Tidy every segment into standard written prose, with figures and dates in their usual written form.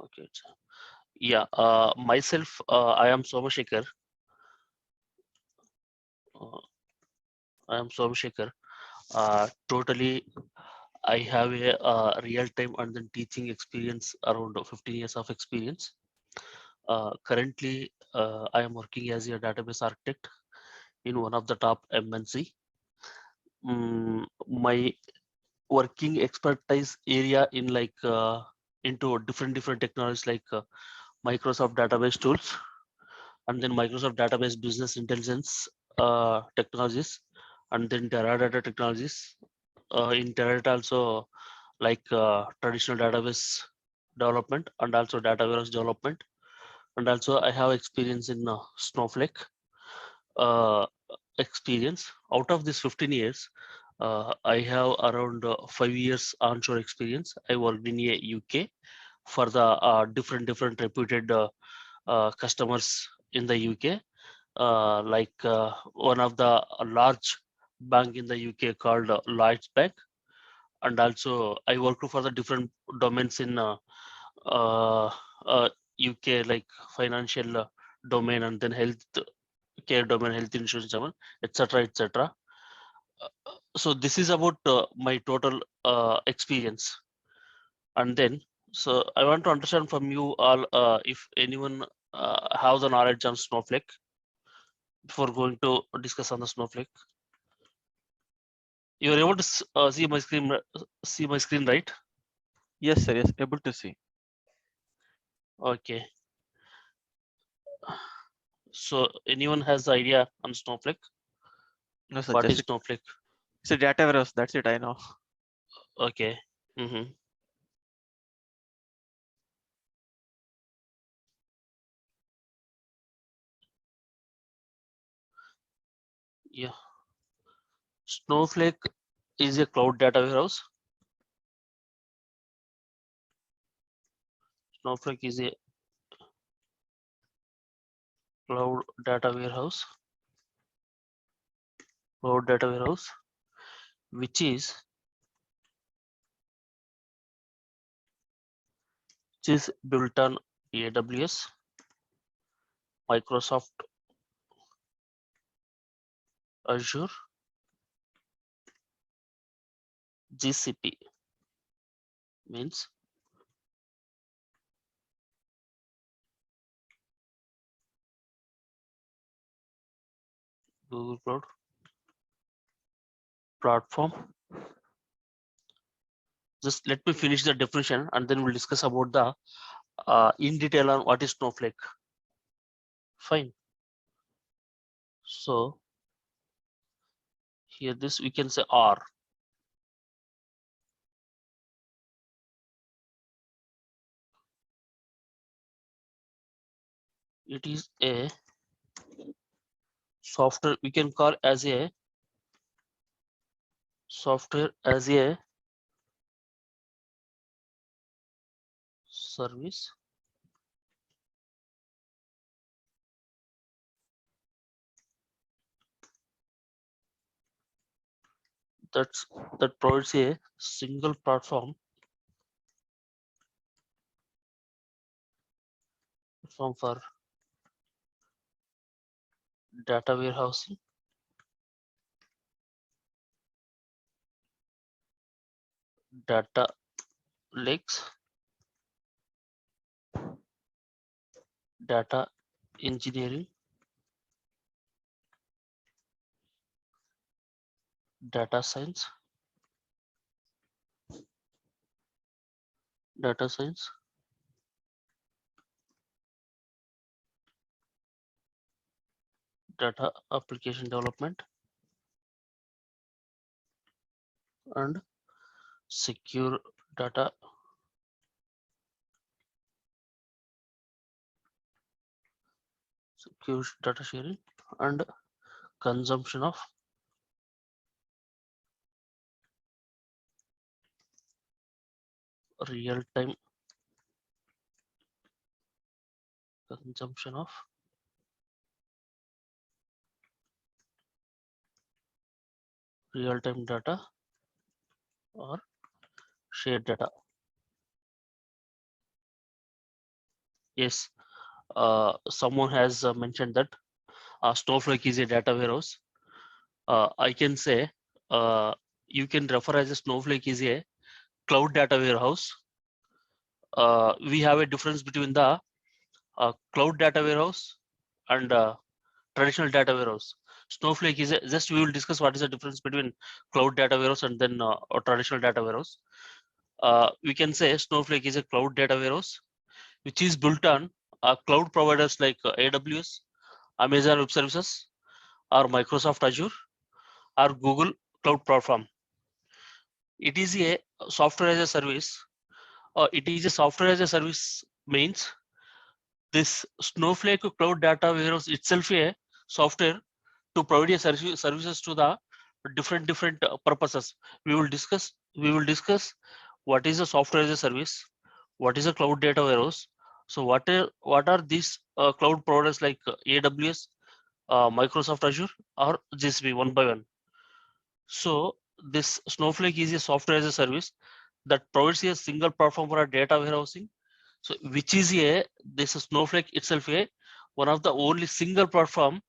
Okay. Yeah. Myself, I am Somashekar. Uh, I am Somashekar. Totally, I have a real-time and then teaching experience around 15 years of experience. Currently, I am working as a database architect in one of the top MNC. My working expertise area in like into different technologies like Microsoft database tools and then Microsoft database business intelligence technologies and then Teradata technologies. In Teradata also like traditional database development and also data warehouse development, and also I have experience in Snowflake uh, experience. Out of this 15 years, I have around 5 years onshore experience. I worked in a UK for the different reputed customers in the UK, like one of the large bank in the UK called Lloyds Bank, and also I worked for the different domains in uh, UK like financial domain and then health care domain, health insurance domain, etc., etc. So this is about my total experience, and then so I want to understand from you all if anyone have the knowledge on Snowflake before going to discuss on the Snowflake. You are able to see my screen, right? Yes, sir. Yes, able to see. Okay. So anyone has the idea on Snowflake? No, sir. What Just is Snowflake? it's a data warehouse. That's it. I know. Okay. Mm-hmm. Yeah. Snowflake is a cloud data warehouse. Snowflake is a cloud data warehouse. Cloud data warehouse, which is built on AWS, Microsoft Azure, GCP means Google Cloud Platform. Just let me finish the definition and then we'll discuss about the in detail on what is Snowflake. Fine. So here this we can say R. It is a software we can call as a software as a service that's that provides a single platform for data warehousing, data lakes, data engineering, data science, data science, data application development, and secure data secure data sharing and consumption of real-time consumption of real-time data or shared data. Yes, someone has mentioned that Snowflake is a data warehouse. I can say you can refer as a Snowflake is a cloud data warehouse. We have a difference between the cloud data warehouse and traditional data warehouse. Snowflake is just we will discuss what is the difference between cloud data warehouse and then a traditional data warehouse. We can say Snowflake is a cloud data warehouse which is built on cloud providers like AWS, Amazon Web Services, or Microsoft Azure, or Google Cloud Platform. It is a software as a service. It is a software as a service means this Snowflake cloud data warehouse itself a software to provide a services to the different purposes. We will discuss what is a software as a service, what is a cloud data warehouse. So what are these cloud providers like AWS, Microsoft Azure, or GCP one by one. So this Snowflake is a software as a service that provides a single platform for a data warehousing. So which is a this Snowflake itself a one of the only single platform.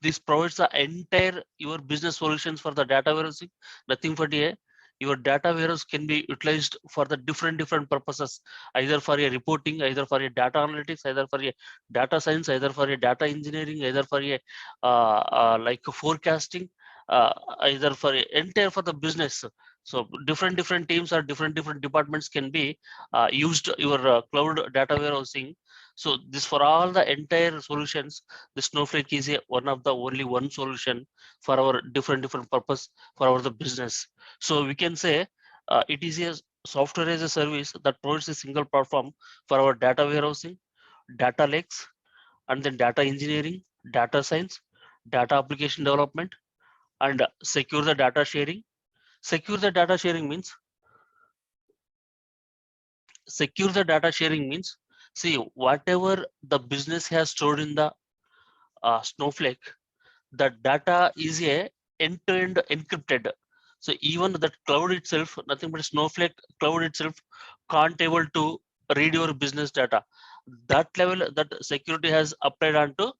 This provides the entire your business solutions for the data warehousing. Nothing but a your data warehouse can be utilized for the different purposes, either for a reporting, either for a data analytics, either for a data science, either for a data engineering, either for a like forecasting, uh, either for a entire for the business. So different teams or different departments can be used your cloud data warehousing. So this for all the entire solutions, the Snowflake is a one of the only one solution for our different purpose for our the business. So we can say it is a software as a service that provides a single platform for our data warehousing, data lakes, and then data engineering, data science, data application development, and secure the data sharing. Secure the data sharing means secure the data sharing means see whatever the business has stored in the Snowflake, the data is a end-to-end encrypted. So even that cloud itself, nothing but Snowflake cloud itself can't able to read your business data. That level that security has applied onto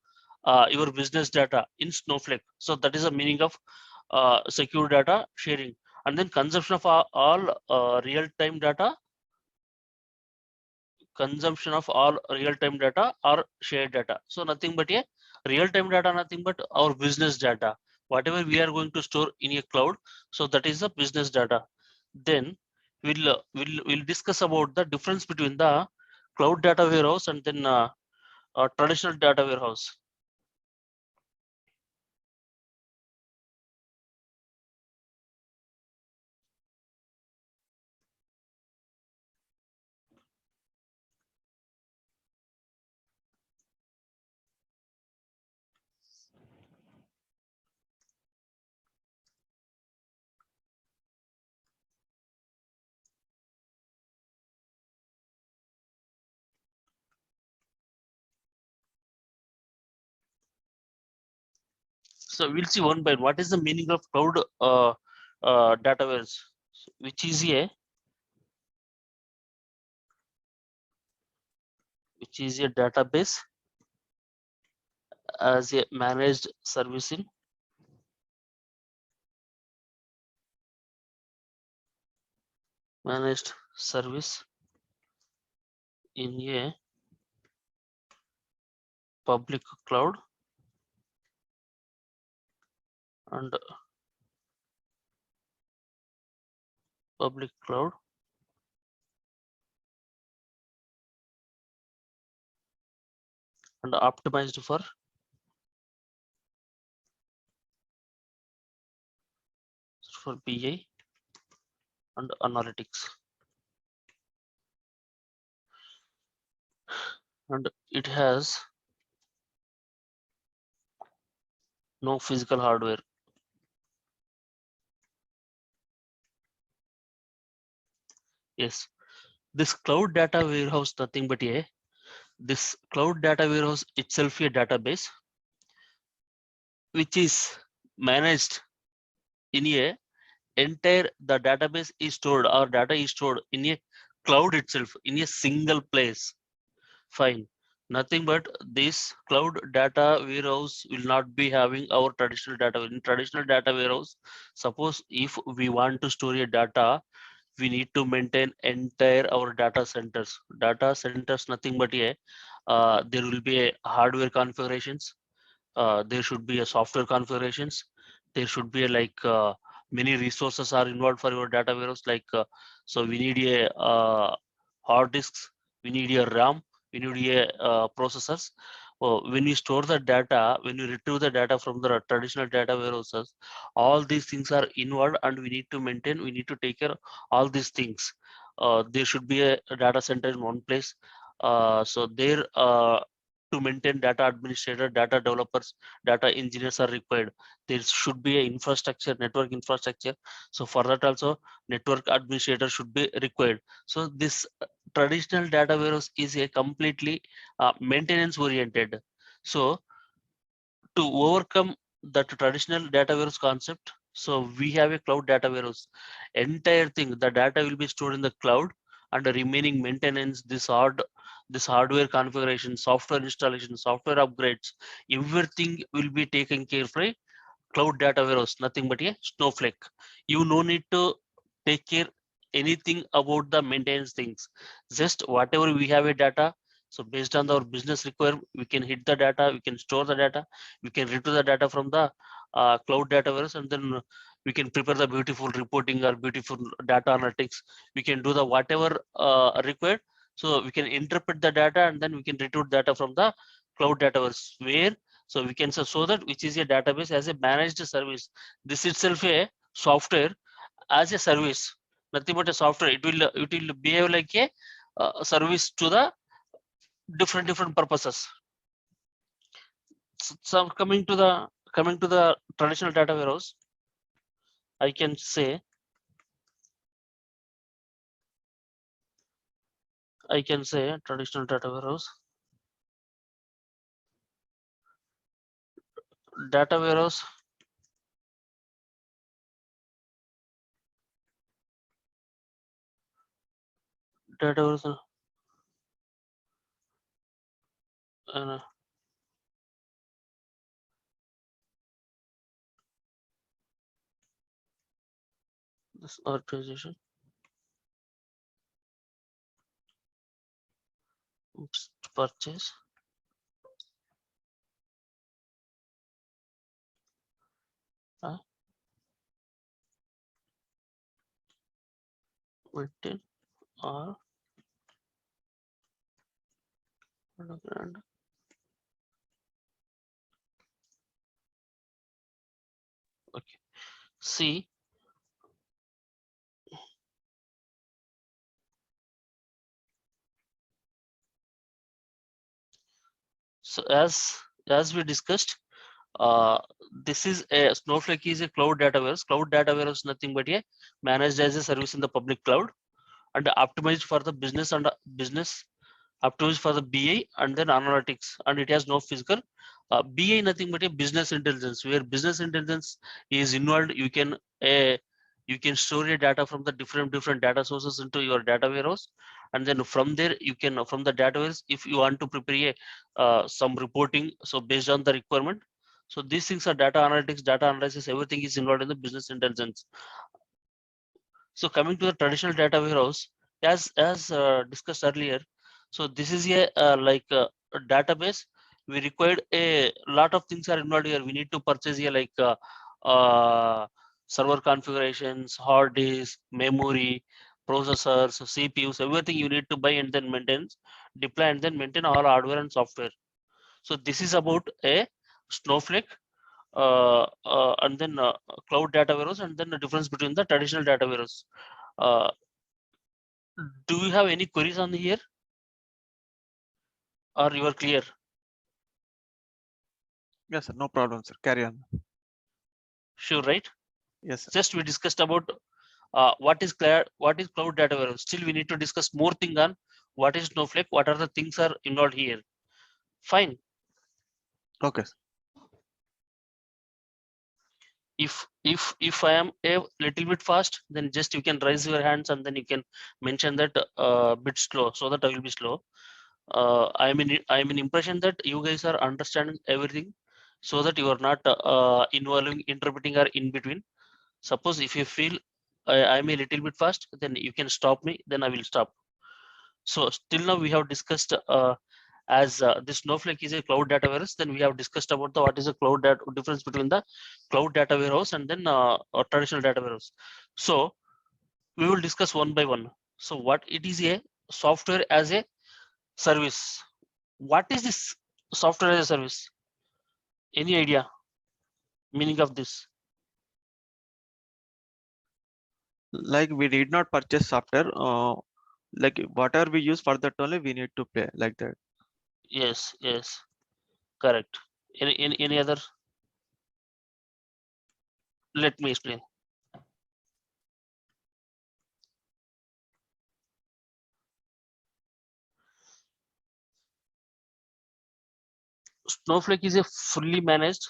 your business data in Snowflake. So that is the meaning of secure data sharing. And then consumption of all real-time data, consumption of all real-time data or shared data. So nothing but a real-time data, nothing but our business data. Whatever we are going to store in a cloud, so that is the business data. Then we'll discuss about the difference between the cloud data warehouse and then traditional data warehouse. So we'll see one by one. What is the meaning of cloud data warehouse, which is a database as a managed service in managed service in a public cloud and public cloud and optimized for BI and analytics. And it has no physical hardware. Yes, this cloud data warehouse nothing but a this cloud data warehouse itself a database which is managed in a entire the database is stored or data is stored in a cloud itself in a single place. Fine. Nothing but this cloud data warehouse will not be having our traditional data. In traditional data warehouse, suppose if we want to store a data, we need to maintain entire our data centers. Data centers nothing but there will be a hardware configurations, there should be a software configurations, there should be many resources are involved for your data warehouse, so we need a hard disks, we need a RAM, we need a processors. When you store the data, when you retrieve the data from the traditional data warehouses, all these things are involved and we need to maintain, we need to take care of all these things. There should be a data center in one place, so there to maintain data administrator, data developers, data engineers are required. There should be a infrastructure, network infrastructure. So for that also network administrator should be required. So this traditional data warehouse is a completely maintenance oriented. So to overcome that traditional data warehouse concept, so we have a cloud data warehouse. Entire thing, the data will be stored in the cloud, and the remaining maintenance, this hardware configuration, software installation, software upgrades, everything will be taken care by cloud data warehouse, nothing but a Snowflake. You no need to take care anything about the maintenance things. Just whatever we have a data, so based on our business requirement, we can hit the data, we can store the data, we can retrieve the data from the cloud data warehouse, and then we can prepare the beautiful reporting or beautiful data analytics. We can do the whatever required. So we can interpret the data and then we can retrieve data from the cloud data warehouse where, so we can say so that which is a database as a managed service. This itself a software as a service, nothing but a software. It will behave like a service to the different purposes. So coming to the traditional data warehouse, I can say traditional data warehouse. Data warehouse data warehouse uh, this organization. Oops, purchase maintain or okay. See, so as we discussed, uh, this is a Snowflake is a cloud data warehouse. Cloud data warehouse is nothing but a managed as a service in the public cloud and optimized for the business and business, optimized for the BI and then analytics, and it has no physical. BI nothing but a business intelligence, where business intelligence is involved. You can store your data from the different data sources into your data warehouse, and then from there you can from the database if you want to prepare some reporting, so based on the requirement. So these things are data analytics, data analysis, everything is involved in the business intelligence. So coming to the traditional data warehouse, as discussed earlier, so this is a database. We required a lot of things are involved here. We need to purchase uh, server configurations, hard disk, memory, processors, CPUs, everything you need to buy and then maintain, deploy and then maintain all hardware and software. So this is about a Snowflake and then cloud data warehouse, and then the difference between the traditional data warehouse. Uh, do you have any queries on here, or you are clear? Yes, sir. No problem, sir. Carry on. Sure, right? Yes, sir. Just we discussed about what is cloud data warehouse. Still, we need to discuss more thing on what is Snowflake, what are the things are involved here. Fine. Okay. If I am a little bit fast, then just you can raise your hands and then you can mention that bit slow, so that I will be slow. I'm in impression that you guys are understanding everything, so that you are not involving, interpreting, or in between. Suppose if you feel I'm a little bit fast, then you can stop me, then I will stop. So till now we have discussed as this Snowflake is a cloud data warehouse. Then we have discussed about the what is a cloud data, difference between the cloud data warehouse and then a traditional data warehouse. So we will discuss one by one. So what it is, a software as a service. What is this software as a service? Any idea meaning of this? Like we did not purchase software. Like whatever we use for that only we need to pay like that. Yes, correct. Any other? Let me explain. Snowflake is a fully managed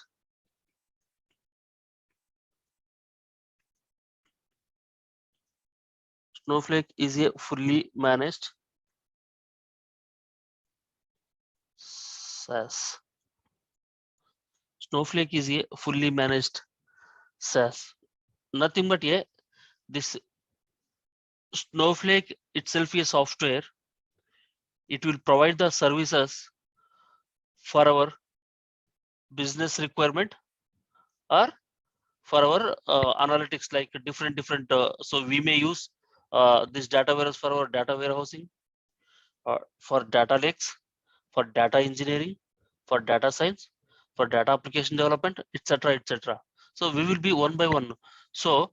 Snowflake is a fully managed SaaS. Snowflake is a fully managed SaaS. Nothing but this Snowflake itself is software. It will provide the services for our business requirement or for our analytics, like different. So we may use this data warehouse for our data warehousing, for data lakes, for data engineering, for data science, for data application development, etc. So we will be one by one. So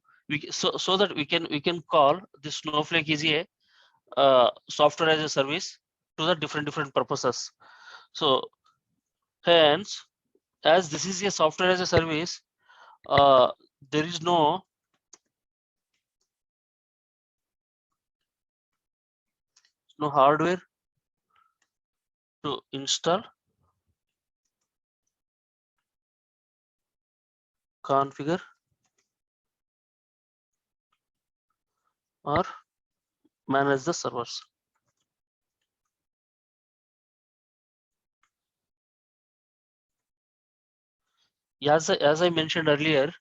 so that we can call this Snowflake is a software as a service to the different purposes. So hence, as this is a software as a service, uh, there is no hardware to install, configure, or manage the servers. As I mentioned earlier,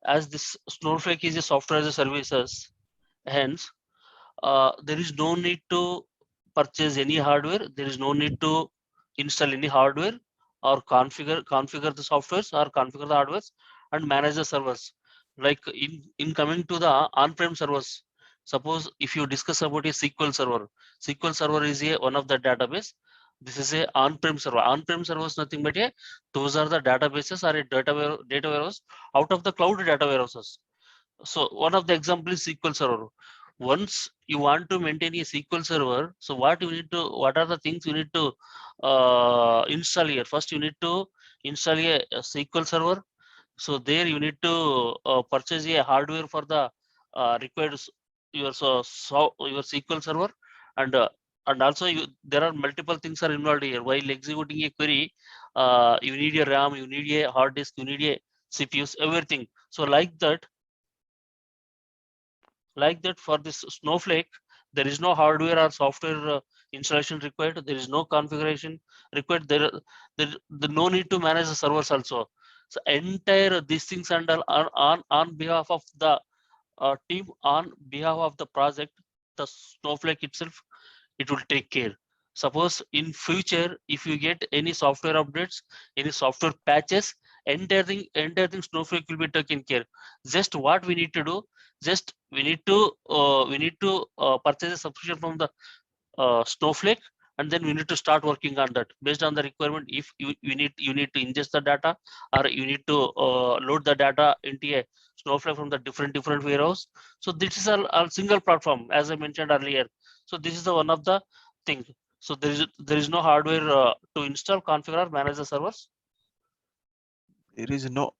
as this Snowflake is a software as a services, hence there is no need to purchase any hardware. There is no need to install any hardware or configure the softwares or configure the hardwares and manage the servers. Like in coming to the on-prem servers, suppose if you discuss about a SQL server, SQL server is a one of the database. This is a on-prem server. On-prem servers nothing but those are the databases or a data warehouse out of the cloud data warehouses. So one of the example is SQL Server. Once you want to maintain a SQL Server, so what are the things you need to install here? First, you need to install a SQL Server. So there you need to purchase a hardware for the required your SQL Server, and also there are multiple things are involved here. While executing a query, you need a RAM, you need a hard disk, you need a CPUs, everything. So like that for this Snowflake, there is no hardware or software installation required. There is no configuration required. There no need to manage the servers also. So entire these things and all are on behalf of the team, on behalf of the project, the Snowflake itself, it will take care. Suppose in future, if you get any software updates, any software patches, entire thing Snowflake will be taken care. Just what we need to do, just we need to purchase a subscription from the Snowflake, and then we need to start working on that based on the requirement. If you need to ingest the data, or you need to load the data into a Snowflake from the different warehouse. So this is a single platform, as I mentioned earlier. So this is the one of the thing. So there is no hardware to install, configure, or manage the servers. There is no.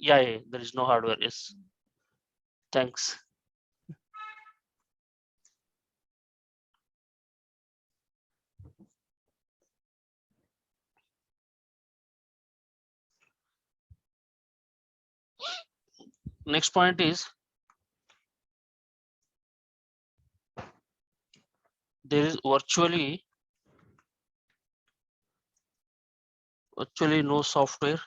Yeah, there is no hardware. Yes, thanks. Next point is there is virtually no software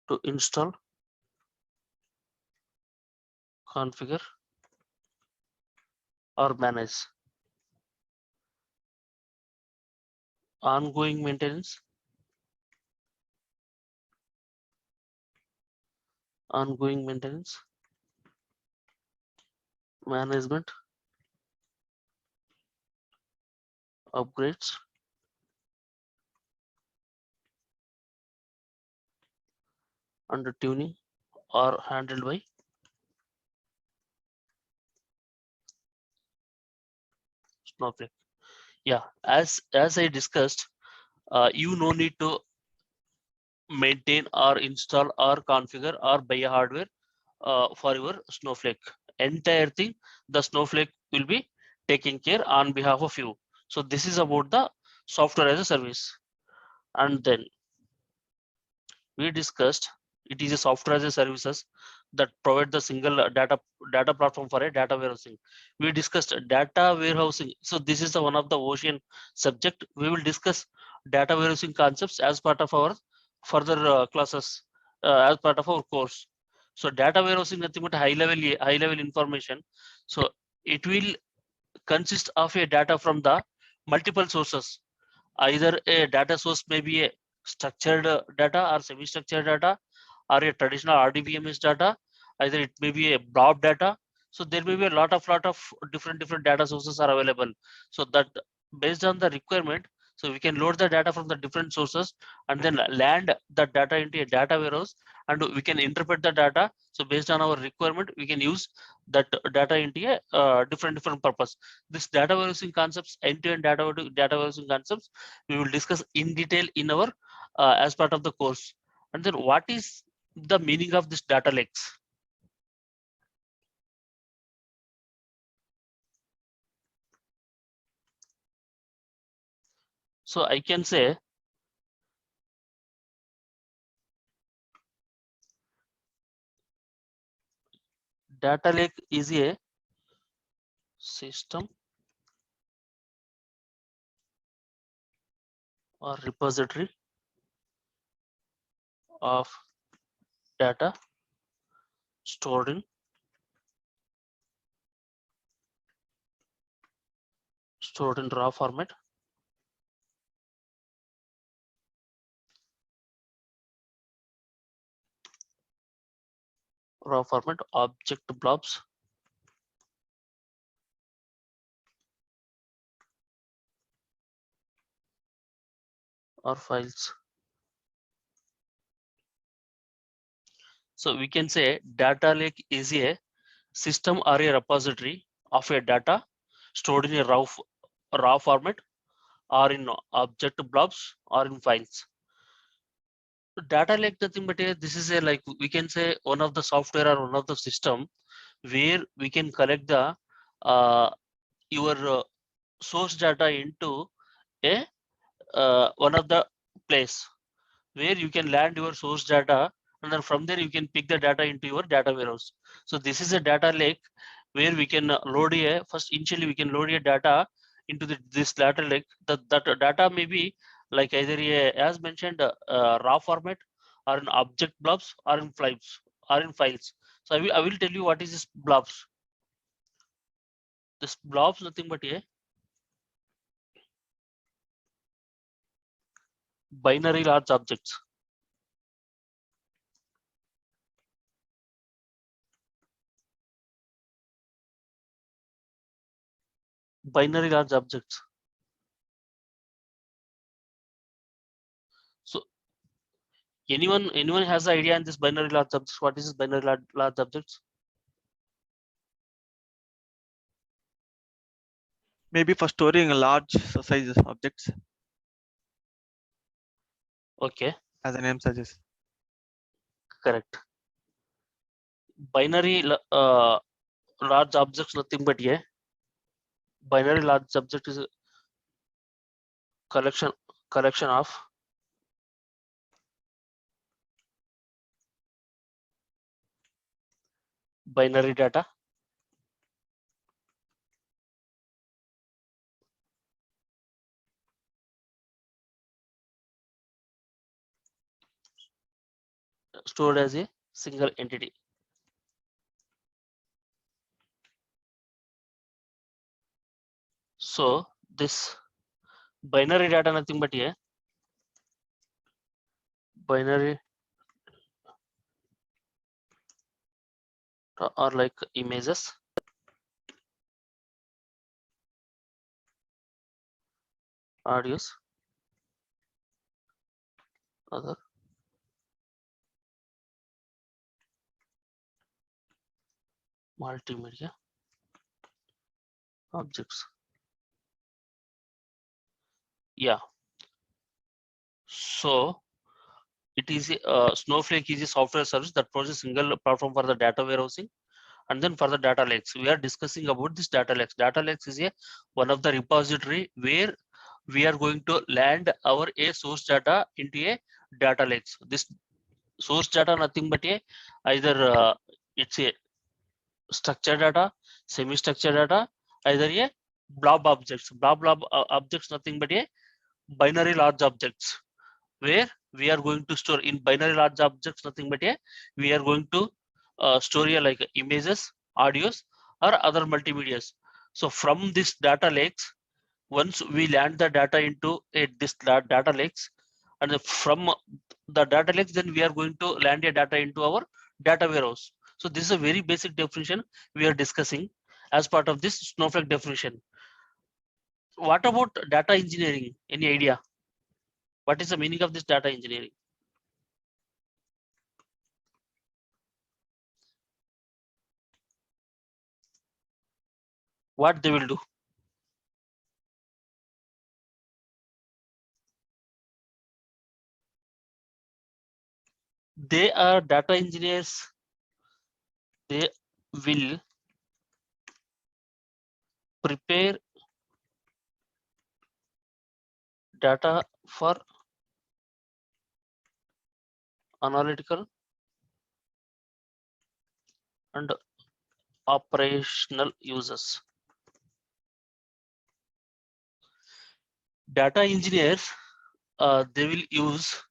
to install, configure, or manage. Ongoing maintenance, management, upgrades, and tuning are handled by Snowflake. Yeah, as I discussed, you no need to maintain or install or configure or buy a hardware for your Snowflake. Entire thing, the Snowflake will be taking care on behalf of you. So this is about the software as a service. And then we discussed it is a software as a services that provide the single data platform for a data warehousing. We discussed data warehousing. So this is the one of the ocean subject. We will discuss data warehousing concepts as part of our further classes, as part of our course. So data warehousing nothing but high level information. So it will consist of a data from the multiple sources. Either a data source may be a structured data or semi-structured data or a traditional RDBMS data. Either it may be a blob data. So there may be a lot of different data sources are available. So that based on the requirement, so we can load the data from the different sources and then land that data into a data warehouse, and we can interpret the data. So based on our requirement, we can use that data into a different purpose. This data warehousing concepts, end-to-end data warehousing concepts, we will discuss in detail in our as part of the course. And then what is the meaning of this data lakes? So I can say data lake is a system or repository of data stored in raw format, object blobs, or files. So we can say data lake is a system or a repository of a data stored in a raw format or in object blobs or in files. Data lake nothing but this is a, like we can say, one of the software or one of the system where we can collect the your source data into a one of the place where you can land your source data, and then from there you can pick the data into your data warehouse. So this is a data lake where we can load a first initially we can load a data into this data lake. That data may be like either a, as mentioned, raw format or in object blobs or in files. So I will tell you what is this blobs. This blobs nothing but a binary large objects. Binary large objects. So anyone has the idea in this binary large objects? What is this binary large objects? Maybe for storing large size objects, Okay, as the name suggests. correct. Binary large objects nothing but a binary large object is a collection of binary data, stored as a single entity. So this binary data nothing but a binary or like images, audios, other multimedia objects. Yeah. So it is a Snowflake is a software service that provides a single platform for the data warehousing and then for the data lakes. We are discussing about this data lakes. Data lakes is a one of the repository where we are going to land our a source data into a data lakes. This source data nothing but a either it's a structured data, semi-structured data, either a blob objects. Blob objects nothing but a binary large objects where we are going to store in binary large objects nothing but a we are going to store a like images, audios or other multimedias. So from this data lakes, once we land the data into this data lakes, and from the data lakes, then we are going to land a data into our data warehouse. So this is a very basic definition we are discussing as part of this Snowflake definition. What about data engineering? Any idea? What is the meaning of this data engineering? What they will do? They are data engineers. They will prepare data for analytical and operational uses. Data engineers, they will use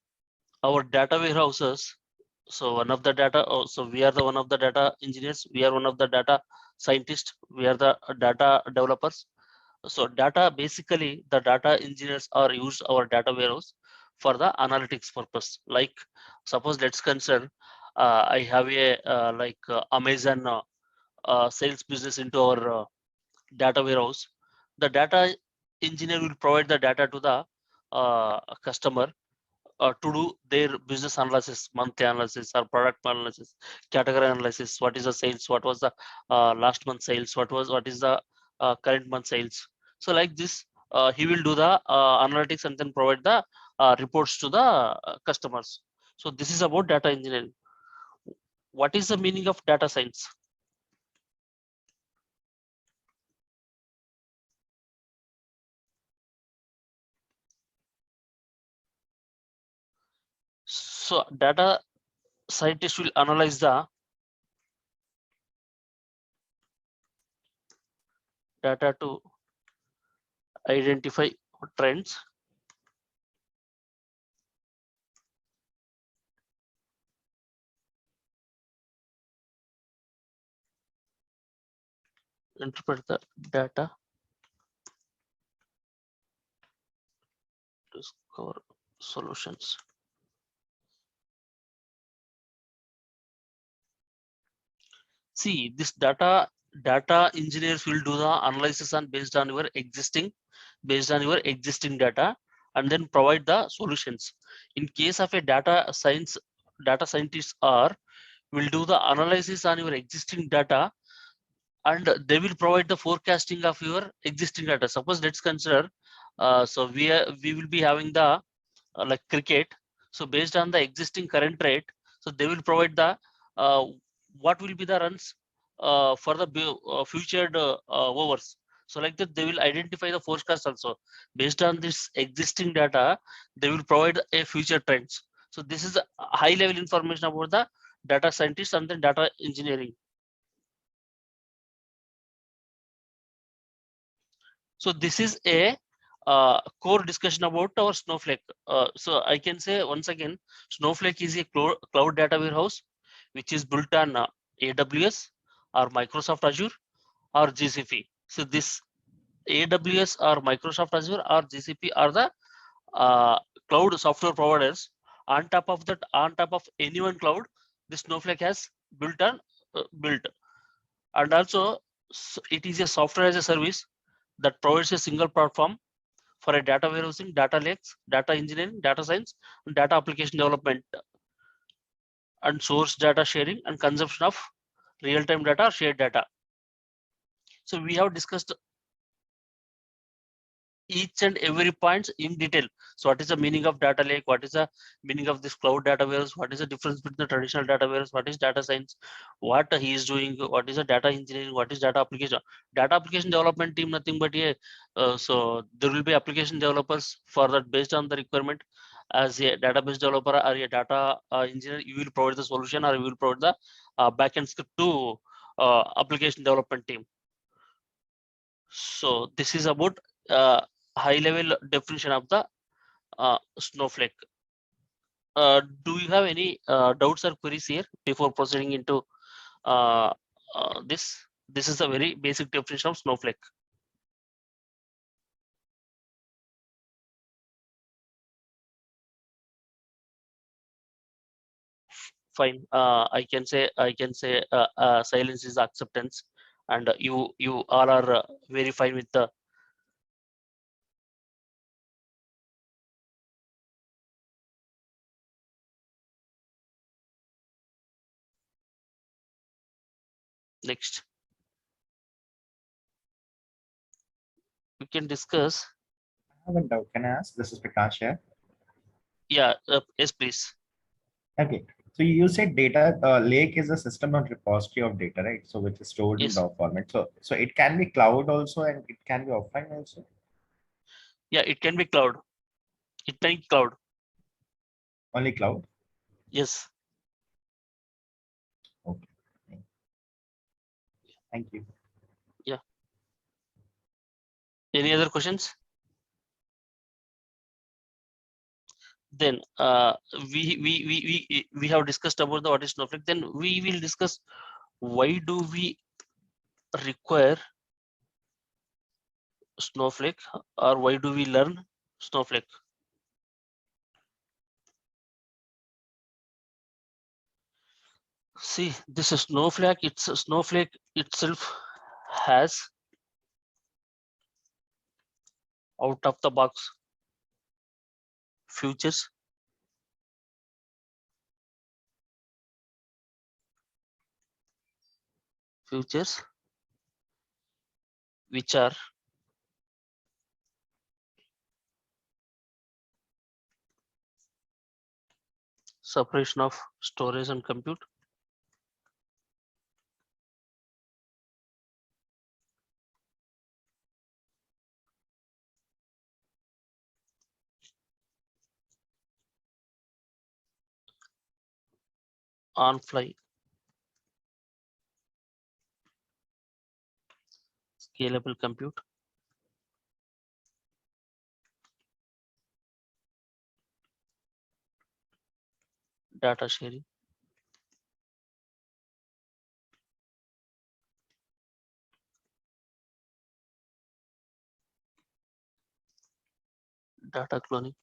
our data warehouses. So one of the data, so we are the one of the data engineers. We are one of the data scientists. We are the data developers. So data, basically the data engineers are use our data warehouse for the analytics purpose. Like suppose let's consider I have a Amazon sales business into our data warehouse. The data engineer will provide the data to the customer to do their business analysis, monthly analysis or product analysis, category analysis. What is the sales? What was the last month sales? What is the current month sales? So like this, he will do the analytics and then provide the reports to the customers. So this is about data engineering. What is the meaning of data science? So data scientists will analyze the data to identify trends, interpret the data, discover solutions. See, this data engineers will do the analysis on based on your existing data and then provide the solutions. In case of a data scientists are will do the analysis on your existing data and they will provide the forecasting of your existing data. Suppose let's consider so we will be having the like cricket. So based on the existing current rate, so they will provide the what will be the runs for the future overs. So like that, they will identify the forecast also. Based on this existing data, they will provide a future trends. So this is a high level information about the data scientists and then data engineering. So this is a core discussion about our Snowflake. So I can say once again, Snowflake is a cloud data warehouse which is built on AWS or Microsoft Azure or GCP. So this AWS or Microsoft Azure or GCP are the cloud software providers. On top of that, on top of any one cloud, this Snowflake has built, and also it is a software as a service that provides a single platform for a data warehousing, data lakes, data engineering, data science, and data application development, and source data sharing and consumption of real-time data or shared data. So we have discussed each and every points in detail. So what is the meaning of data lake? What is the meaning of this cloud data warehouse? What is the difference between the traditional data warehouse? What is data science? What he is doing? What is the data engineering? What is data application? Data application development team, nothing but a so there will be application developers for that based on the requirement. As a database developer or a data engineer, you will provide the solution or you will provide the backend script to application development team. So this is about high level definition of the Snowflake. Do you have any doubts or queries here before proceeding into this? This is a very basic definition of Snowflake. Fine. I can say silence is acceptance, and you all are very fine with the. Next, we can discuss. I have a doubt. Can I ask? This is Prakash here. Yeah. Yes, please. Okay. So you said data lake is a system of repository of data, right? So which is stored in Yes. raw format. So it can be cloud also and it can be offline also. Yeah, it can be cloud. It can be cloud. Only cloud. Yes. Okay. Thank you. Yeah. Any other questions? Then we have discussed about the what is Snowflake. Then we will discuss why do we require Snowflake or why do we learn Snowflake. See, this is Snowflake. It's Snowflake itself has out of the box features which are separation of storage and compute, on-fly scalable compute, data sharing, data cloning,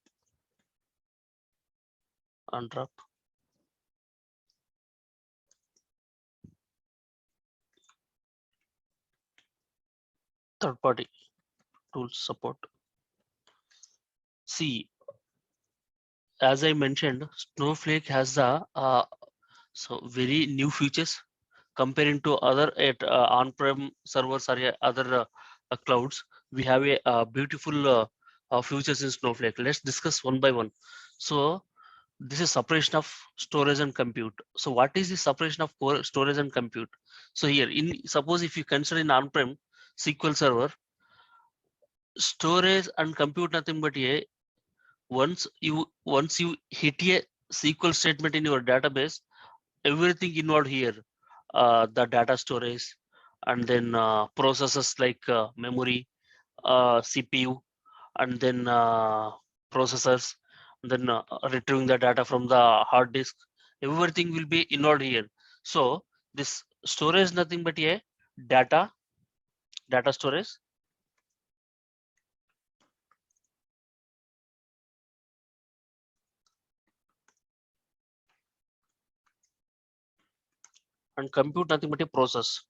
undrop, third-party tools support. See, as I mentioned, Snowflake has the so very new features comparing to other on-prem servers or other clouds. We have a beautiful features in Snowflake. Let's discuss one by one. So this is separation of storage and compute. So what is the separation of storage and compute? So here, in suppose if you consider in on-prem SQL Server, storage and compute nothing but a once you hit a SQL statement in your database, everything involved here, the data storage, and then processes like memory, CPU, and then processors, and then retrieving the data from the hard disk. Everything will be involved here. So this storage is nothing but a data storage. And compute nothing but a process.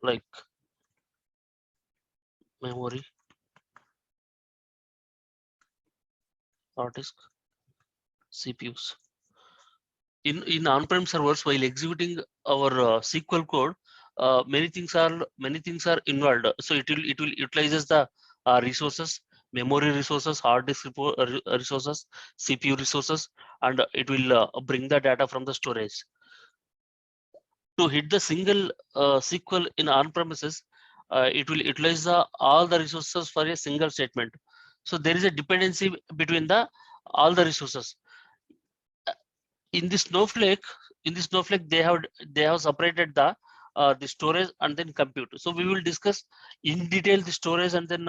Like memory, hard disk, CPUs. In on-prem servers, while executing our SQL code, many things are involved. So it will utilizes the resources, memory resources, hard disk resources, CPU resources, and it will bring the data from the storage. To hit the single SQL in on-premises, it will utilize all the resources for a single statement. So there is a dependency between the all the resources. In the Snowflake, they have separated the storage and then compute. So we will discuss in detail the storage and then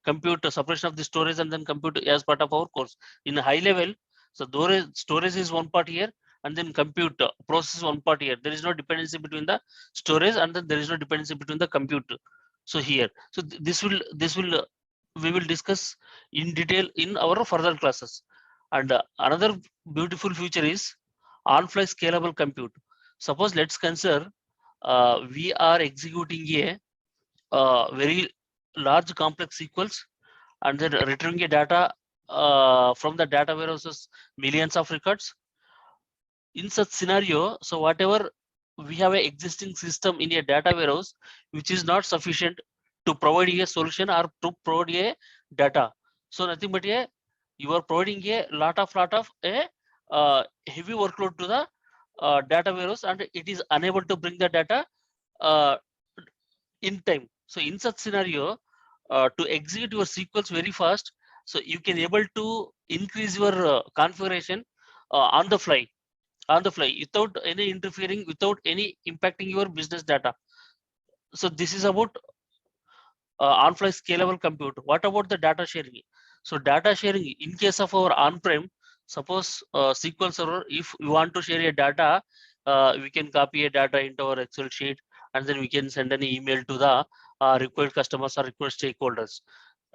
compute, separation of the storage and then compute as part of our course in a high level. So storage is one part here, and then compute process is one part here. There is no dependency between the storage, and then there is no dependency between the compute. So here, so this will we will discuss in detail in our further classes. And another beautiful feature is on-fly scalable compute. Suppose let's consider we are executing a very large complex SQLs and then retrieving a data from the data warehouses, millions of records. In such scenario, so whatever we have an existing system in a data warehouse which is not sufficient to provide a solution or to provide a data. So nothing but you are providing a lot of a heavy workload to the data warehouse, and it is unable to bring the data uh, in time. So in such scenario, to execute your SQLs very fast, so you can able to increase your configuration on the fly without any interfering, without any impacting your business data. So this is about on-fly scalable compute. What about the data sharing? So data sharing in case of our on-prem, suppose SQL Server, if you want to share a data, we can copy a data into our Excel sheet, and then we can send an email to the required customers or required stakeholders.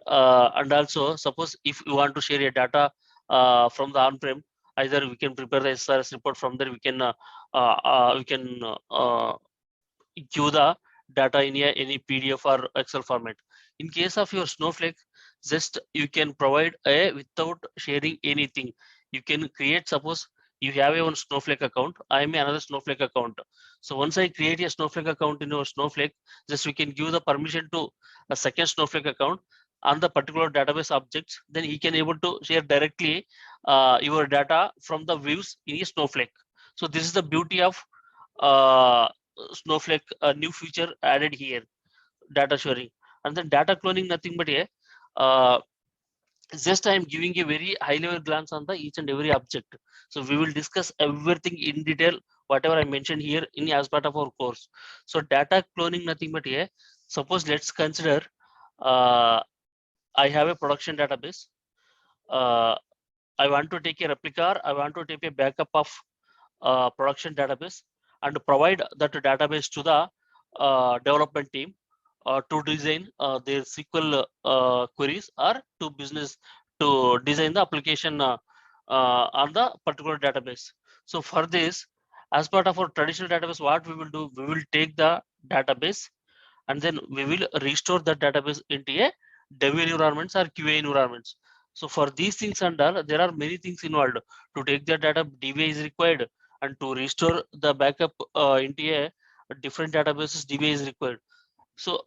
And also, suppose if you want to share a data from the on-prem, either we can prepare the SRS report. From there we can give the data in any PDF or Excel format. In case of your Snowflake, just you can provide a without sharing anything. You can create, suppose you have a one Snowflake account, I am another Snowflake account. So once I create a Snowflake account in your Snowflake, just we can give the permission to a second Snowflake account on the particular database objects. Then he can able to share directly your data from the views in a Snowflake. So this is the beauty of Snowflake, a new feature added here, data sharing. And then data cloning, nothing but just I am giving a very high level glance on the each and every object. So we will discuss everything in detail, whatever I mentioned here in as part of our course. So data cloning, nothing but suppose let's consider I have a production database. I want to take a replica, I want to take a backup of production database and provide that database to the development team to design their SQL queries or to business to design the application on the particular database. So for this, as part of our traditional database, what we will do, we will take the database and then we will restore that database into a dev environments or QA environments. So for these things and all, there are many things involved. To take the data, DBA is required, and to restore the backup into a different databases, DBA is required. So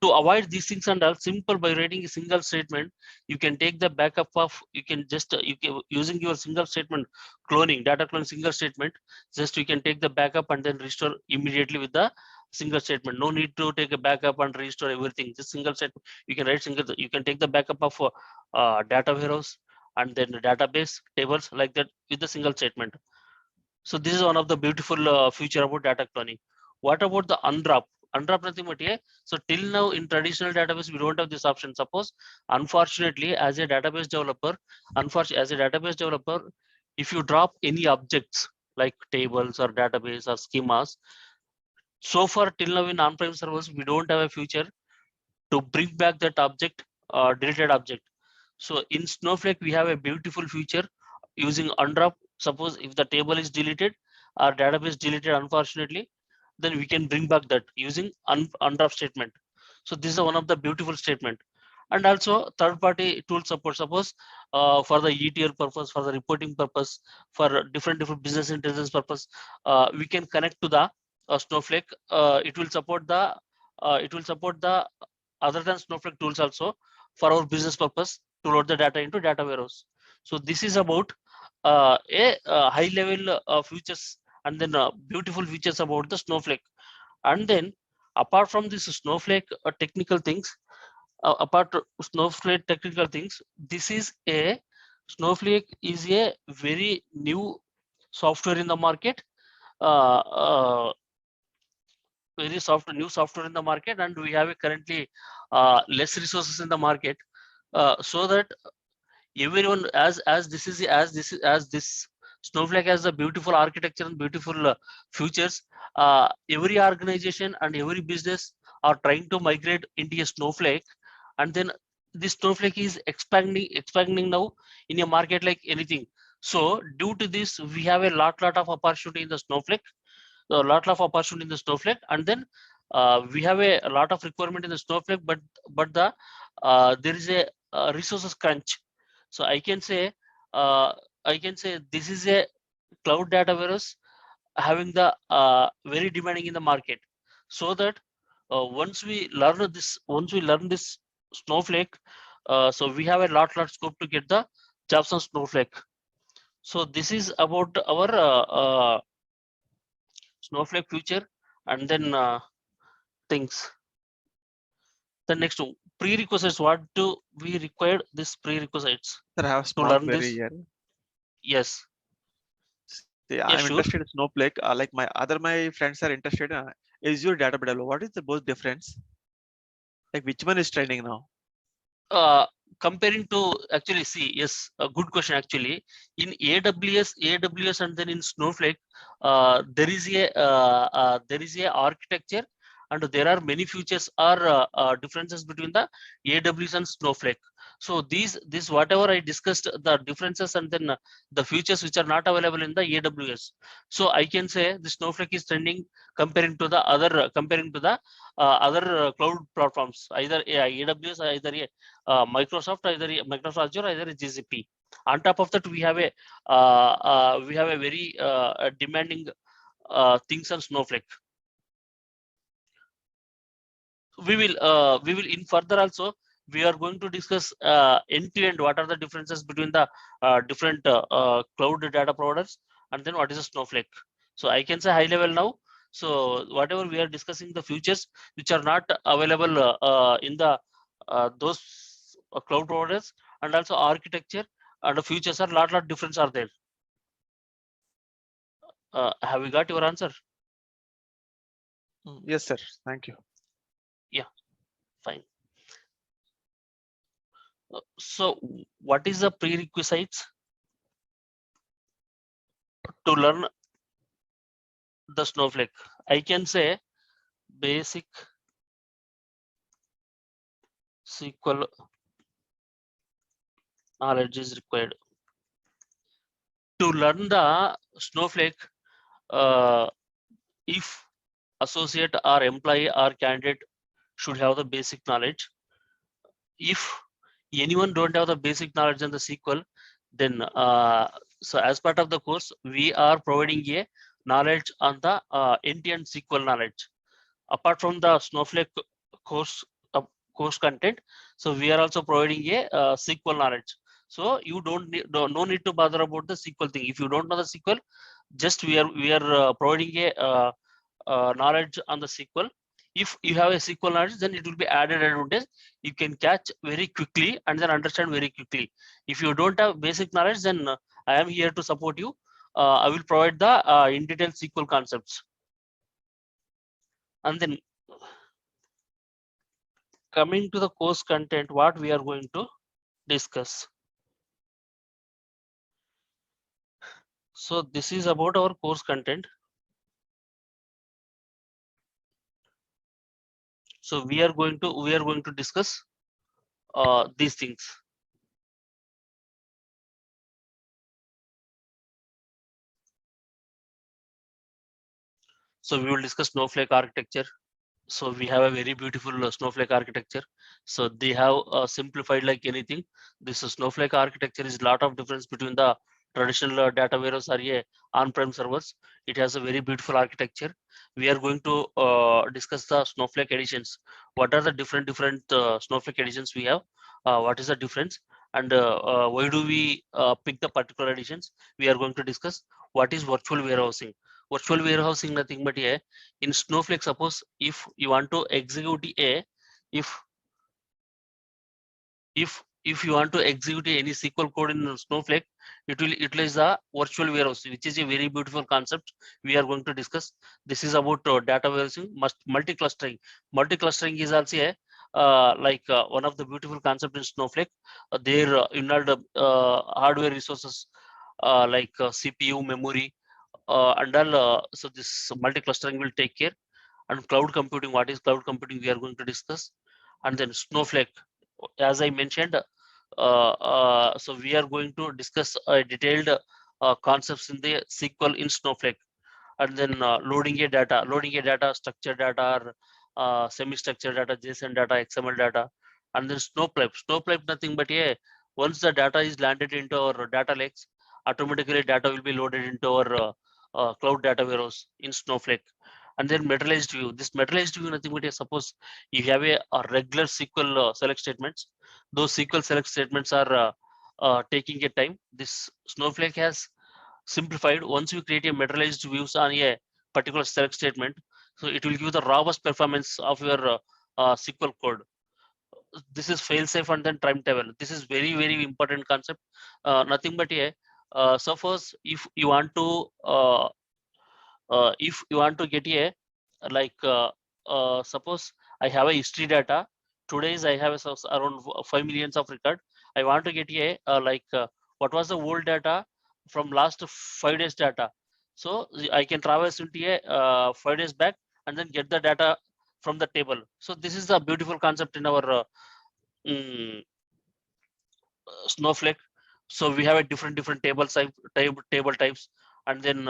to avoid these things and all, simple by writing a single statement, you can take the backup of, you can just you can using your single statement cloning, data clone single statement, just you can take the backup and then restore immediately with the single statement. No need to take a backup and restore everything. Just single statement. You can write single. You can take the backup of data warehouse and then the database tables like that with the single statement. So this is one of the beautiful feature about data cloning. What about the undrop? Undrop nothing but yeah. So till now in traditional database we don't have this option. Suppose unfortunately as a database developer, if you drop any objects like tables or database or schemas, so far till now in on-prem servers we don't have a feature to bring back that object deleted object. So in Snowflake we have a beautiful feature using undrop. Suppose if the table is deleted or database deleted unfortunately, then we can bring back that using undrop statement. So this is one of the beautiful statement. And also third-party tool support. Suppose for the ETL purpose, for the reporting purpose, for different business intelligence purpose, we can connect to the Snowflake. It will support the other than Snowflake tools also for our business purpose to load the data into data warehouse. So this is about a high level features and then beautiful features about the Snowflake. And then apart from this Snowflake technical things, this is a Snowflake is a very new software in the market. New software in the market, and we have currently less resources in the market, so that everyone as this Snowflake has a beautiful architecture and beautiful features. Every organization and every business are trying to migrate into a Snowflake, and then this Snowflake is expanding now in a market like anything. So due to this, we have a lot of opportunity in the Snowflake, and then we have a lot of requirement in the Snowflake, but the there is a resources crunch. So I can say this is a cloud data warehouse having the very demanding in the market. So that once we learn this Snowflake, so we have a lot scope to get the jobs on Snowflake. So this is about our Snowflake future, and then things. The next one, prerequisites. What do we require? This prerequisites Sir, I have a to small learn query this. here. Yes. See, Yeah, I'm sure. interested in Snowflake. Like my friends are interested in Azure Database. What is the both difference? Like which one is trending now? Comparing to actually see, yes, a good question actually. In AWS and then in Snowflake, there is a architecture, and there are many features or differences between the AWS and Snowflake. So these whatever I discussed, the differences and then the features which are not available in the AWS. So I can say the Snowflake is trending comparing to the other cloud platforms, either AWS, either Microsoft, either Microsoft Azure, either GCP. On top of that, we have a very demanding things on Snowflake. We will in further also we are going to discuss end to end what are the differences between the different cloud data providers, and then what is a Snowflake. So I can say high level now. So whatever we are discussing, the features which are not available in the those cloud providers, and also architecture and the features are lot difference are there. Have we got your answer? Yes, sir. Thank you. Yeah, fine. So what is the prerequisites to learn the Snowflake? I can say basic SQL knowledge is required. To learn the Snowflake, if associate or employee or candidate should have the basic knowledge. If anyone don't have the basic knowledge on the SQL, then so as part of the course, we are providing a knowledge on the end-to-end SQL knowledge. Apart from the Snowflake course content, so we are also providing a SQL knowledge. So you don't need no need to bother about the SQL thing. If you don't know the SQL, just we are providing a knowledge on the SQL. If you have a SQL knowledge, then it will be added advantage. You can catch very quickly and then understand very quickly. If you don't have basic knowledge, then I am here to support you. I will provide the in detail SQL concepts. And then coming to the course content, what we are going to discuss. So this is about our course content. So we are going to discuss these things. So we will discuss Snowflake architecture. So we have a very beautiful Snowflake architecture. So they have simplified like anything. This Snowflake architecture is a lot of difference between the traditional data warehouse or on-prem servers. It has a very beautiful architecture. We are going to discuss the Snowflake editions. What are the different Snowflake editions we have? What is the difference? And why do we pick the particular editions? We are going to discuss what is virtual warehousing. Virtual warehousing nothing but in Snowflake, suppose if you want to execute if you want to execute any SQL code in Snowflake, it will utilize the virtual warehouse, which is a very beautiful concept we are going to discuss. This is about data warehousing, multi-clustering. Multi-clustering is also one of the beautiful concepts in Snowflake. There involved hardware resources like CPU, memory, and all. So this multi-clustering will take care. And cloud computing, what is cloud computing, we are going to discuss. And then Snowflake, as I mentioned, so we are going to discuss detailed concepts in the SQL in Snowflake. And then loading a data, structured data, or semi-structured data, JSON data, XML data. And then Snowflake nothing but once the data is landed into our data lakes, automatically data will be loaded into our cloud data warehouse in Snowflake. And then materialized view. This materialized view nothing but suppose you have a regular SQL select statements. Those SQL select statements are taking a time. This Snowflake has simplified. Once you create a materialized views on a particular select statement, so it will give the robust performance of your SQL code. This is fail safe and then time table. This is very important concept. Nothing but suppose if you want to get a suppose I have a history data. Today's I have around 5 millions of record. I want to get a what was the old data from last 5 days data. So I can traverse into a 5 days back and then get the data from the table. So this is the beautiful concept in our Snowflake. So we have a different table types, and then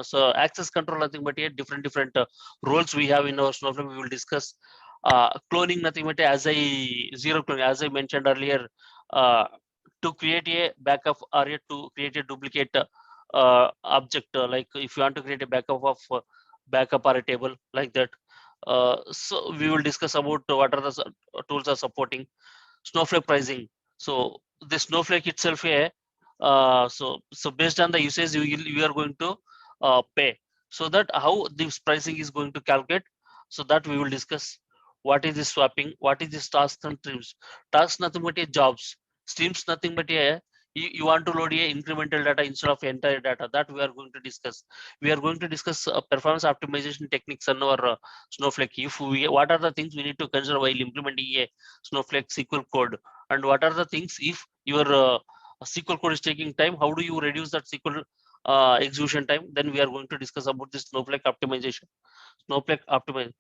so access control nothing but different roles we have in our Snowflake. We will discuss cloning nothing but as zero cloning, as I mentioned earlier, to create a backup or to create a duplicate object, like if you want to create a backup of backup or a table like that. So we will discuss about what are the tools are supporting Snowflake pricing. So the Snowflake itself so based on the usage you are going to pay. So that how this pricing is going to calculate, so that we will discuss. What is this swapping, what is this tasks and streams. Tasks nothing but jobs, streams nothing but you want to load a incremental data instead of entire data. That we are going to discuss. We are going to discuss performance optimization techniques on our Snowflake. What are the things we need to consider while implementing a Snowflake SQL code, and what are the things if your SQL code is taking time, how do you reduce that SQL execution time. Then we are going to discuss about this Snowflake optimization. Snowflake optimization.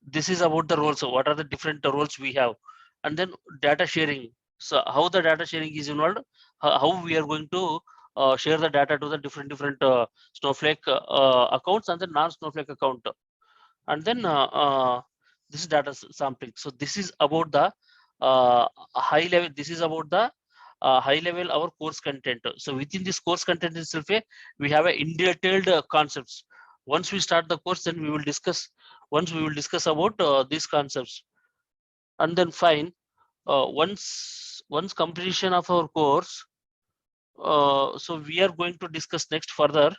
This is about the roles. So what are the different roles we have, and then data sharing. So how the data sharing is involved, how we are going to share the data to the different Snowflake accounts and the non-Snowflake account. And then this is data sampling. So this is about the high level. This is about the high level our course content. So within this course content itself, we have a in detailed concepts. Once we start the course, then we will discuss. Once we will discuss about these concepts, and then fine. Once completion of our course, so we are going to discuss next further.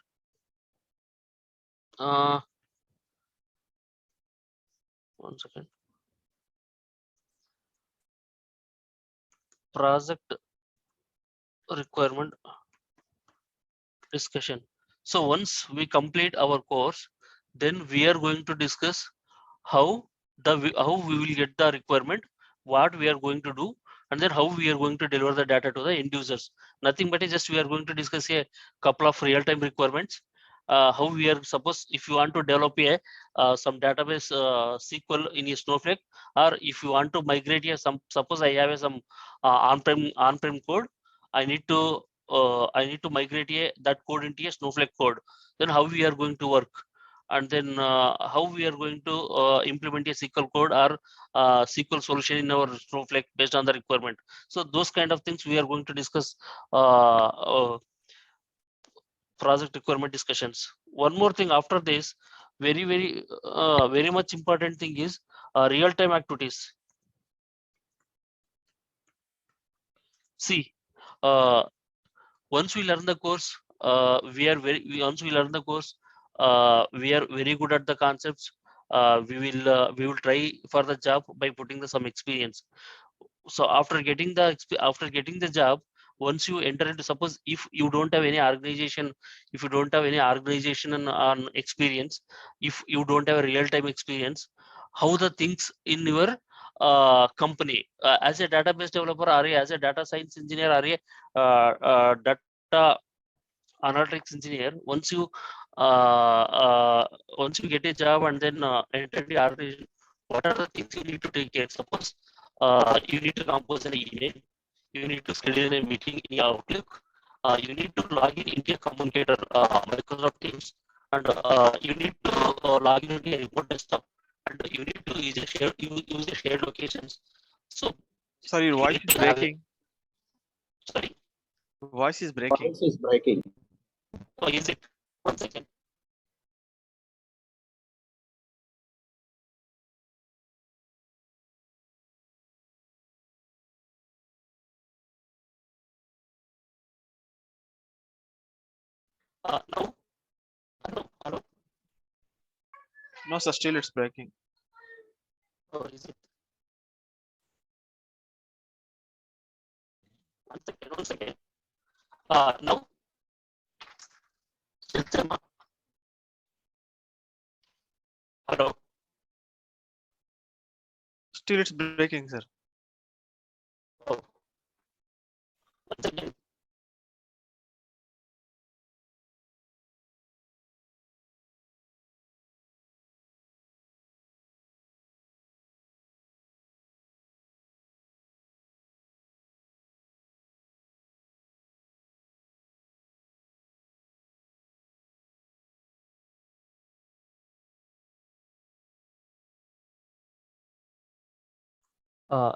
1 second. Project requirement discussion. So once we complete our course, then we are going to discuss how how we will get the requirement, what we are going to do, and then how we are going to deliver the data to the end users. Nothing but just we are going to discuss a couple of real-time requirements. How we are, suppose if you want to develop a some database SQL in a Snowflake, or if you want to migrate a suppose I have a some on-prem code, I need to migrate that code into a Snowflake code. Then how we are going to work, and then how we are going to implement a SQL code or SQL solution in our Snowflake based on the requirement. So those kind of things we are going to discuss project requirement discussions. One more thing after this, very much important thing is real-time activities. See, once we learn the course, once we learn the course, we are very good at the concepts. We will try for the job by putting some experience. So after getting the job, once you enter into, suppose if you don't have any organization, if you don't have any organization on experience, if you don't have a real-time experience, how the things in your company as a database developer or as a data science engineer or a data analytics engineer, once you get a job and then enter the organization, what are the things you need to take care? Suppose you need to compose an email, you need to schedule a meeting in your Outlook, you need to log in into a communicator, Microsoft Teams, and you need to log in into a remote desktop, and you need to use a shared locations. So Sorry, your you voice need is to have breaking. sorry, Voice is breaking. Voice is breaking. oh, is it? 1 second. No, hello. No, sir, still it's breaking. Oh, is it? 1 second, 1 second. Now, hello. Still it's breaking, sir. Oh, 1 second.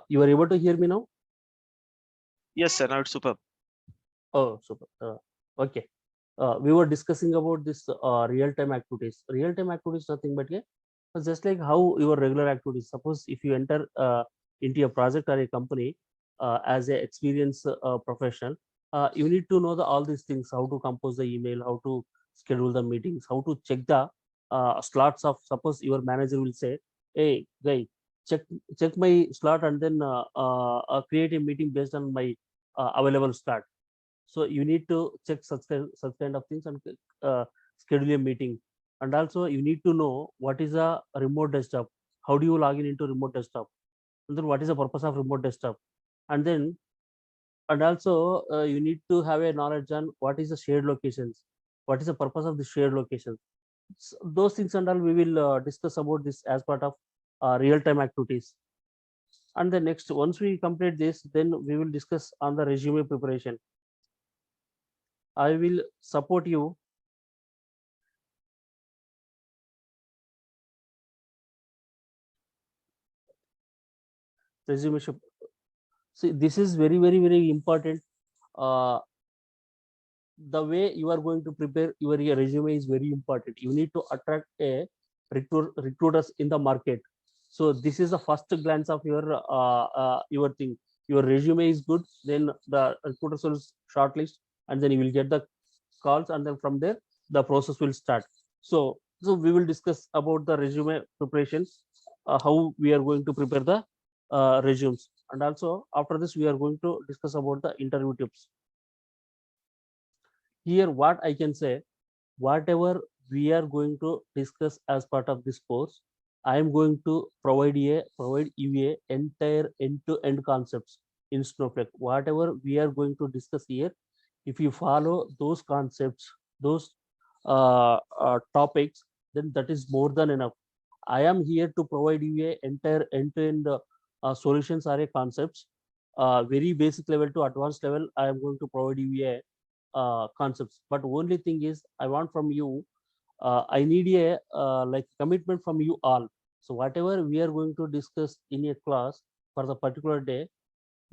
You are able to hear me now? Yes, sir. Now it's superb. Oh, super. Okay. We were discussing about this real-time activities. Real-time activities nothing but just like how your regular activities. Suppose if you enter into a project or a company as a experienced professional, you need to know all these things: how to compose the email, how to schedule the meetings, how to check the slots of. Suppose your manager will say, "Hey, guy, check my slot and then create a meeting based on my available slot." So you need to check such kind of things and schedule a meeting. And also you need to know what is a remote desktop, how do you log in into remote desktop, and then what is the purpose of remote desktop, and then and also you need to have a knowledge on what is the shared locations, what is the purpose of the shared locations. Those things and all we will discuss about this as part of real-time activities. And the next, once we complete this, then we will discuss on the resume preparation. I will support you. Resume should, see, this is very important. Uh, the way you are going to prepare your resume is very important. You need to attract a recruiters in the market. So this is the first glance of your thing. Your resume is good, then the recruiters will shortlist, and then you will get the calls, and then from there the process will start. So we will discuss about the resume preparation. how we are going to prepare the resumes. And also after this, we are going to discuss about the interview tips. Here, what I can say, whatever we are going to discuss as part of this course, I am going to provide you a entire end-to-end concepts in Snowflake. Whatever we are going to discuss here, if you follow those concepts, those topics, then that is more than enough. I am here to provide you a entire end-to-end solutions or a concepts, very basic level to advanced level. I am going to provide you a concepts. But only thing is, I want from you, I need a like commitment from you all. So whatever we are going to discuss in a class for the particular day,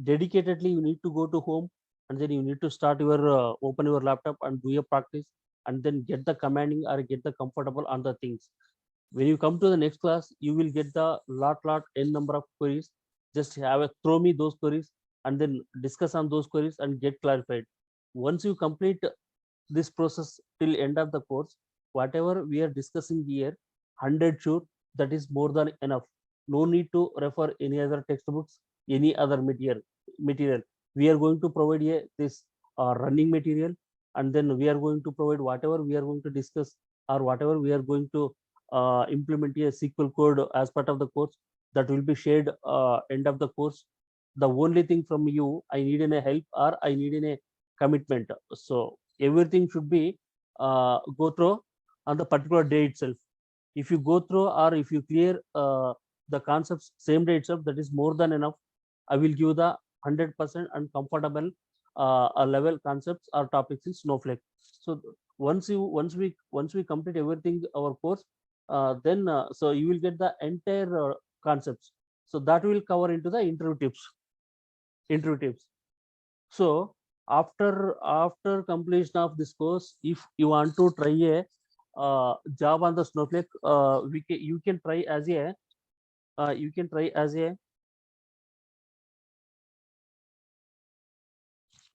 dedicatedly you need to go to home, and then you need to start your open your laptop and do your practice, and then get the commanding or get the comfortable on the things. When you come to the next class, you will get the lot n number of queries. Just have a throw me those queries, and then discuss on those queries and get clarified. Once you complete this process till end of the course, whatever we are discussing here, 100 sure, that is more than enough. No need to refer any other textbooks, any other material. We are going to provide this running material, and then we are going to provide whatever we are going to discuss, or whatever we are going to implement a SQL code as part of the course, that will be shared end of the course. The only thing from you, I need in a help, or I need in a commitment. So everything should be go through on the particular day itself. If you go through, or if you clear the concepts same day itself, that is more than enough. I will give the 100% and comfortable level concepts or topics in Snowflake. So once we complete everything our course, then so you will get the entire concepts. So that will cover into the interview tips. So after completion of this course, if you want to try a job on the Snowflake, you can try as a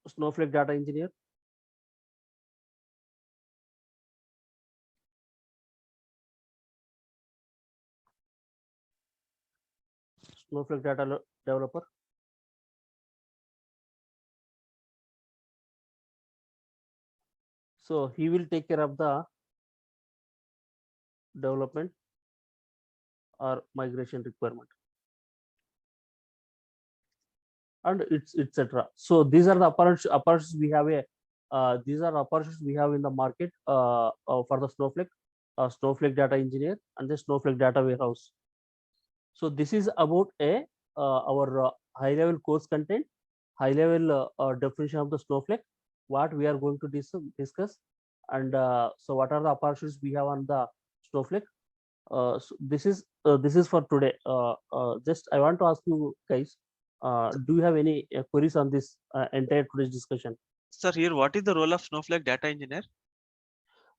Snowflake data engineer. Snowflake data developer. So he will take care of the development or migration requirement, and it's etc. So these are the opportunities we have these are opportunities we have in the market for the Snowflake data engineer and the Snowflake data warehouse. So this is about our high level course content, high level definition of the Snowflake, what we are going to discuss, and so what are the opportunities we have on the Snowflake. So this is for today. Just I want to ask you guys, do you have any queries on this entire today's discussion? Sir, here what is the role of Snowflake data engineer?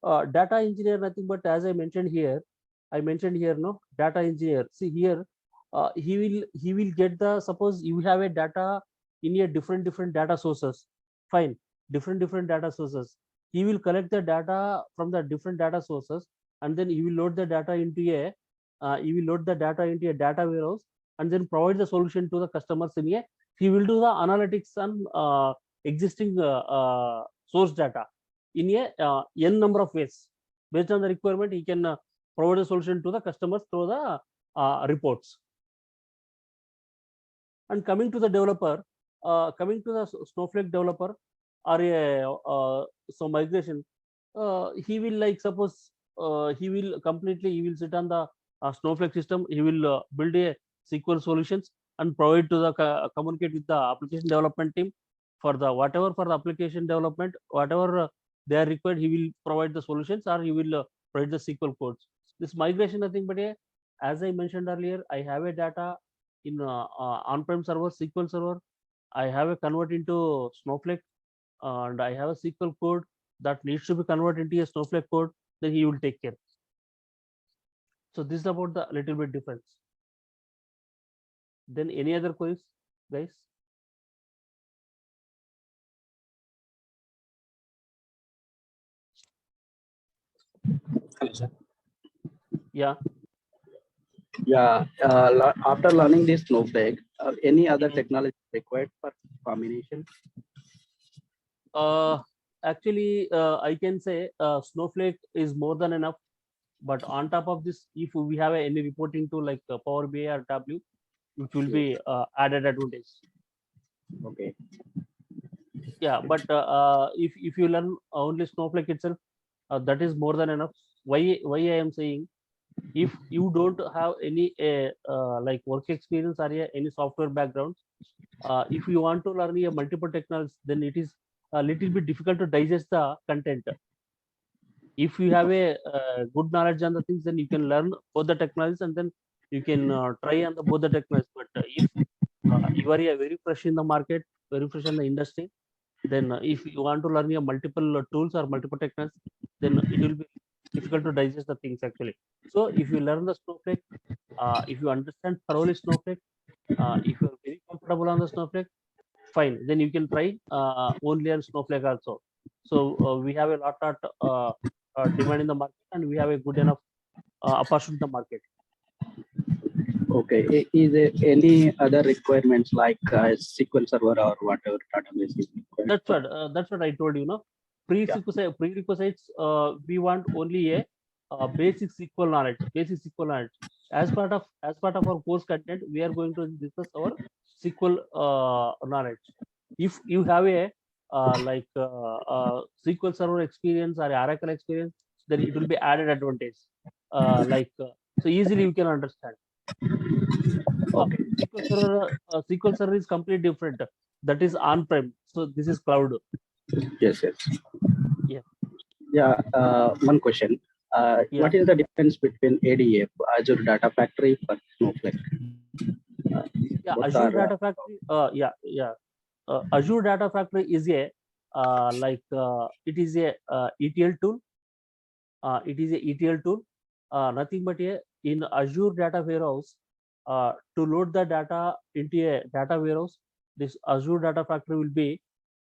Data engineer, nothing but as I mentioned here, no, data engineer. See here, he will get the, suppose you have a data in a different data sources. Fine, different data sources. He will collect the data from the different data sources, and then he will load the data into a data warehouse, and then provide the solution to the customers in a. He will do the analytics on existing source data in a n number of ways. Based on the requirement, he can provide a solution to the customers through the reports. And coming to the developer, coming to the Snowflake developer, or a so migration, he will, like, suppose he will sit on the Snowflake system. He will build a SQL solutions and provide to the communicate with the application development team for the whatever for the application development, whatever they are required. He will provide the solutions, or he will provide the SQL codes. This migration, nothing but as I mentioned earlier, I have a data in on-prem server, SQL server. I have a convert into Snowflake, and I have a SQL code that needs to be converted into a Snowflake code. Then he will take care. So this is about the little bit difference. Then any other queries, guys? Hello, sir. Yeah. Yeah, after learning this Snowflake, any other Mhm. technology required for combination? Uh, Actually, I can say Snowflake is more than enough. But on top of this, if we have any reporting tool like Power BI or W, which will Yes. be added advantage. Okay. Yeah, but if you learn only Snowflake itself, that is more than enough. Why I am saying, if you don't have any like work experience or any software background, if you want to learn a multiple technologies, then it is a little bit difficult to digest the content. If you have a good knowledge on the things, then you can learn both the technologies, and then you can try on the both the technologies. But if you are very fresh in the market, very fresh in the industry, then if you want to learn a multiple tools or multiple techniques, then it will be difficult to digest the things actually. So if you learn the Snowflake, if you understand thoroughly Snowflake, if you are very comfortable on the Snowflake, fine, then you can try only on Snowflake also. So we have a lot of demand in the market, and we have a good enough opportunity in the market. Okay. Is there any other requirements like SQL Server or whatever database is required for? That's what I told you. No, prerequisites. We want only a basic SQL knowledge. Basic SQL knowledge. As part of our course content, we are going to discuss our SQL knowledge. If you have a SQL Server experience or Oracle experience, then it will be added advantage. So easily you can understand. Okay. SQL Server is completely different. That is on-prem. So this is cloud. Yes, yes. Yeah. Yeah. One question. Yeah. What is the difference between ADF, Azure Data Factory, for Snowflake? Yeah. Both Azure are Data Factory. Yeah. Azure Data Factory is a it is a ETL tool. It is a ETL tool. Nothing but a in Azure Data Warehouse. To load the data into a data warehouse, this Azure Data Factory will be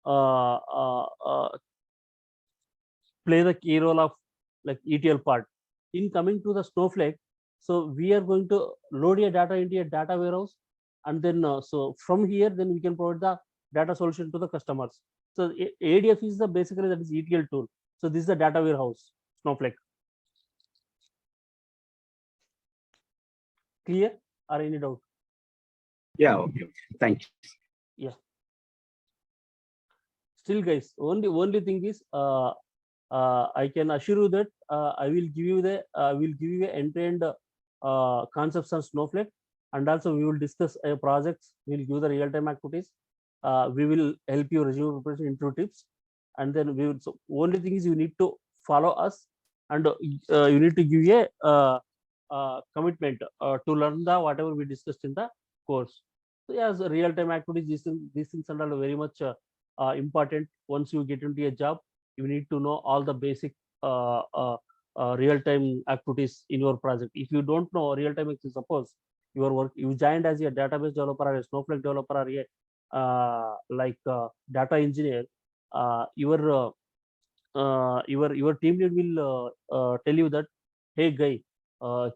uh, uh, uh, play the key role of like ETL part. In coming to the Snowflake, so we are going to load your data into a data warehouse, and then so from here, then we can provide the data solution to the customers. So ADF is the basically that is ETL tool. So this is the data warehouse Snowflake. Clear or any doubt? yeah. Okay. Thank you. Yeah. Still, guys, only thing is I can assure you that I will give you the end-to-end concepts on Snowflake, and also we will discuss projects. We will give the real-time activities. We will help you resume preparation into tips, and then we will. So only thing is you need to follow us, and you need to give a commitment to learn the whatever we discussed in the course. So yes, real-time activities. These things are all very much important. Once you get into a job, you need to know all the basic real-time activities in your project. If you don't know real-time, suppose you joined as a database developer or a Snowflake developer or a data engineer, your team lead will tell you that, hey guy,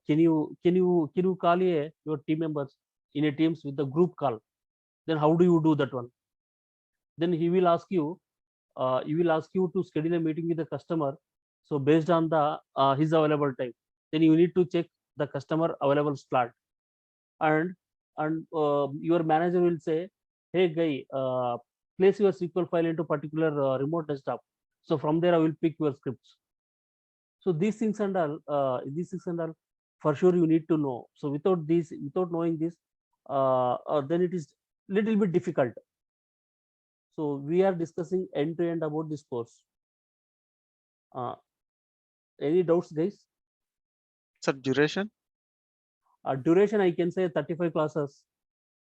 can you call your team members in a teams with the group call? Then how do you do that one? Then he will ask you to schedule a meeting with the customer. So based on the his available time, then you need to check the customer available slot, and your manager will say, hey guy, place your SQL file into particular remote desktop. So from there I will pick your scripts. So these things and all for sure you need to know. So without knowing this, then it is little bit difficult. So we are discussing end to end about this course. Uh, any doubts, guys? Sir, duration? Duration, I can say 35 classes.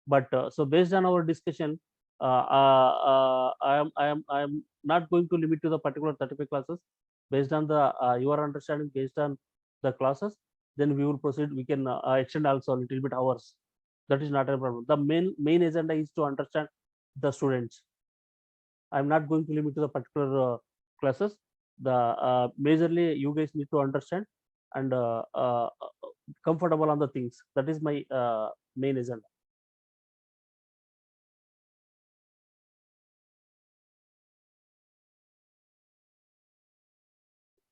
But so based on our discussion, I am not going to limit to the particular 35 classes. Based on the your understanding, based on the classes, then we will proceed. We can extend also a little bit hours. That is not a problem. The main agenda is to understand the students. I'm not going to limit to the particular classes. The majorly you guys need to understand, and comfortable on the things. That is my main agenda.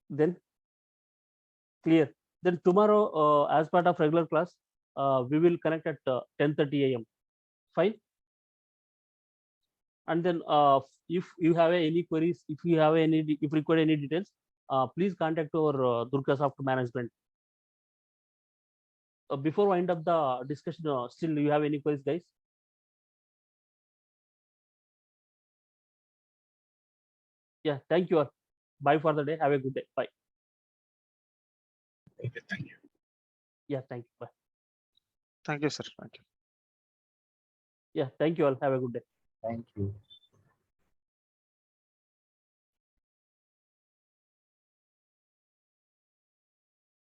Then clear. Then tomorrow, as part of regular class, we will connect at 10:30 a.m. Fine. And then if you have any queries, if you have any, if require any details, please contact our DURGASOFT management. Before wind up the discussion, still you have any queries, guys? Yeah, thank you all. Bye for the day. Have a good day. Bye. Okay, thank you. Yeah, thank you. Bye. Thank you, sir. Thank you. Yeah, thank you all. Have a good day. Thank you.